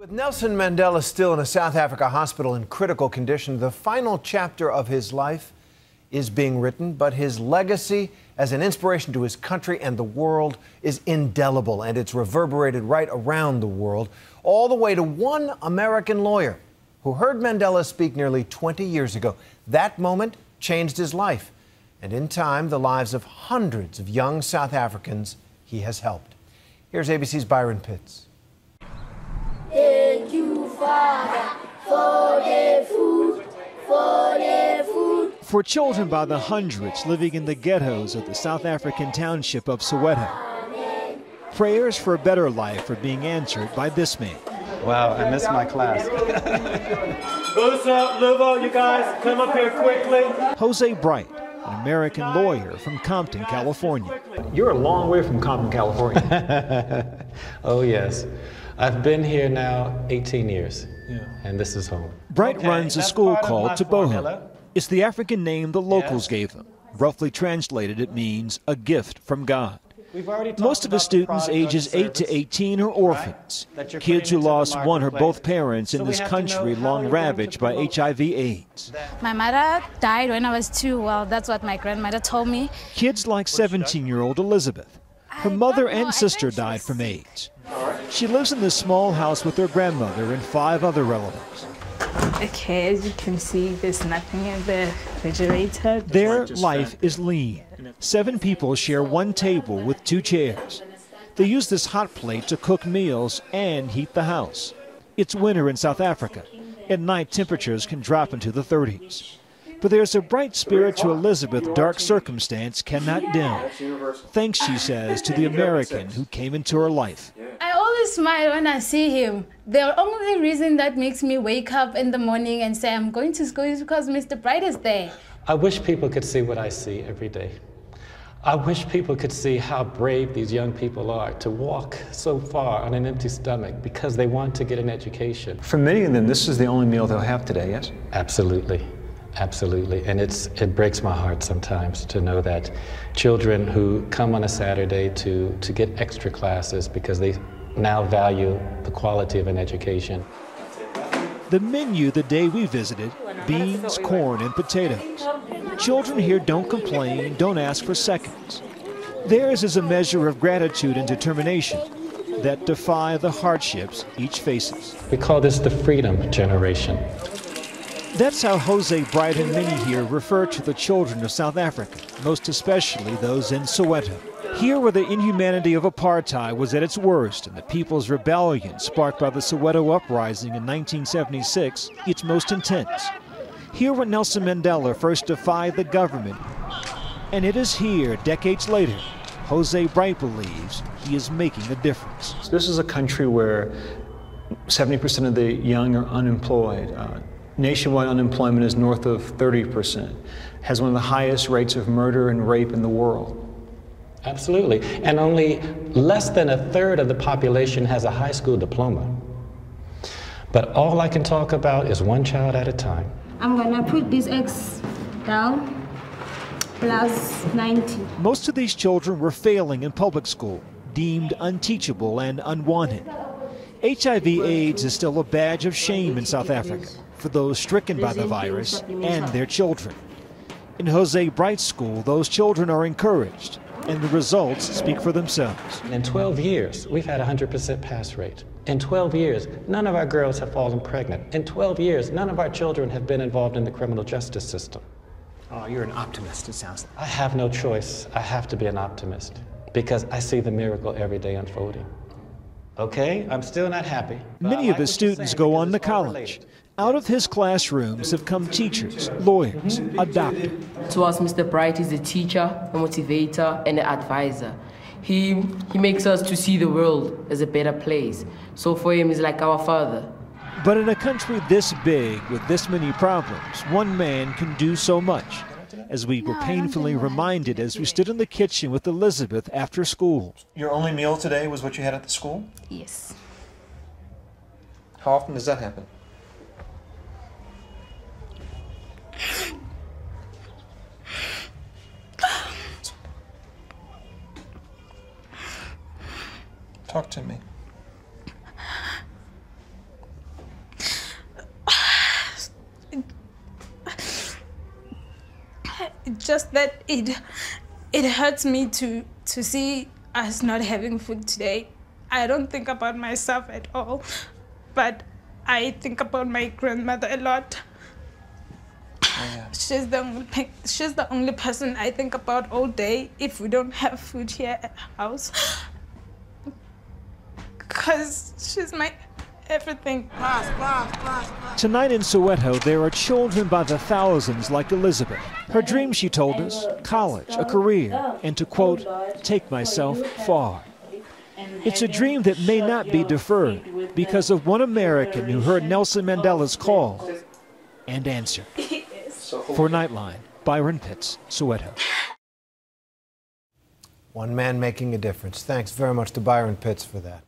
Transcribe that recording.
With Nelson Mandela still in a South Africa hospital in critical condition, the final chapter of his life is being written, but his legacy as an inspiration to his country and the world is indelible, and it's reverberated right around the world, all the way to one American lawyer who heard Mandela speak nearly 20 years ago. That moment changed his life, and in time, the lives of hundreds of young South Africans he has helped. Here's ABC's Byron Pitts. Thank you, Father, for the food, for the food. For children by the hundreds living in the ghettos of the South African township of Soweto, prayers for a better life are being answered by this man. Wow, I missed my class. What's up, Livo? You guys come up here quickly. Jose Bright, an American lawyer from Compton, California. You're a long way from Compton, California. Oh, yes. I've been here now 18 years, and this is home. Bright runs a school called Toboho. It's the African name the locals gave him. Roughly translated, it means a gift from God. Most of the students ages 8 to 18 are orphans, kids who lost one or both parents in this country long ravaged by HIV/AIDS. My mother died when I was 2. Well, that's what my grandmother told me. Kids like 17-year-old Elizabeth. Her mother and sister died from AIDS. She lives in this small house with her grandmother and 5 other relatives. Okay, as you can see, there's nothing in the refrigerator. Their life is lean. 7 people share one table with 2 chairs. They use this hot plate to cook meals and heat the house. It's winter in South Africa. At night, temperatures can drop into the 30s. But there's a bright spirit to Elizabeth dark circumstance cannot dim. Thanks, she says, to the American who came into her life. I always smile when I see him. The only reason that makes me wake up in the morning and say I'm going to school is because Mr. Bright is there. I wish people could see what I see every day. I wish people could see how brave these young people are to walk so far on an empty stomach because they want to get an education. For many of them, this is the only meal they'll have today, yes? Absolutely. Absolutely, and it breaks my heart sometimes to know that children who come on a Saturday to get extra classes because they now value the quality of an education. The menu the day we visited, beans, corn, and potatoes. Children here don't complain, don't ask for seconds. Theirs is a measure of gratitude and determination that defy the hardships each faces. We call this the freedom generation. That's how Jose Bright and many here refer to the children of South Africa, most especially those in Soweto. Here where the inhumanity of apartheid was at its worst and the people's rebellion sparked by the Soweto uprising in 1976, its most intense. Here where Nelson Mandela first defied the government. And it is here, decades later, Jose Bright believes he is making a difference. So this is a country where 70% of the young are unemployed. Nationwide unemployment is north of 30%, has one of the highest rates of murder and rape in the world. Absolutely, and only less than a third of the population has a high school diploma. But all I can talk about is one child at a time. I'm gonna put this X down, plus 90. Most of these children were failing in public school, deemed unteachable and unwanted. HIV/AIDS is still a badge of shame in South Africa for those stricken by the virus and their children. In Jose Bright's school, those children are encouraged, and the results speak for themselves. In 12 years, we've had a 100% pass rate. In 12 years, none of our girls have fallen pregnant. In 12 years, none of our children have been involved in the criminal justice system. Oh, you're an optimist, it sounds like. I have no choice. I have to be an optimist because I see the miracle every day unfolding. Okay, I'm still not happy. Many of his students go on to college. Out of his classrooms have come teachers, lawyers, a doctor. To us, Mr. Bright is a teacher, a motivator, and an advisor. He makes us to see the world as a better place. So for him, he's like our father. But in a country this big, with this many problems, one man can do so much, as we were painfully reminded as we stood in the kitchen with Elizabeth after school. Your only meal today was what you had at the school? Yes. How often does that happen? Talk to me. just that it hurts me to see us not having food today. I don't think about myself at all, but I think about my grandmother a lot. Yeah. She's the only person I think about all day if we don't have food here at the house. Because she's my everything. Tonight in Soweto, there are children by the thousands like Elizabeth. Her dream, she told us, college, a career, and to, quote, take myself far. It's a dream that may not be deferred because of one American who heard Nelson Mandela's call and answered. For Nightline, Byron Pitts, Soweto. One man making a difference. Thanks very much to Byron Pitts for that.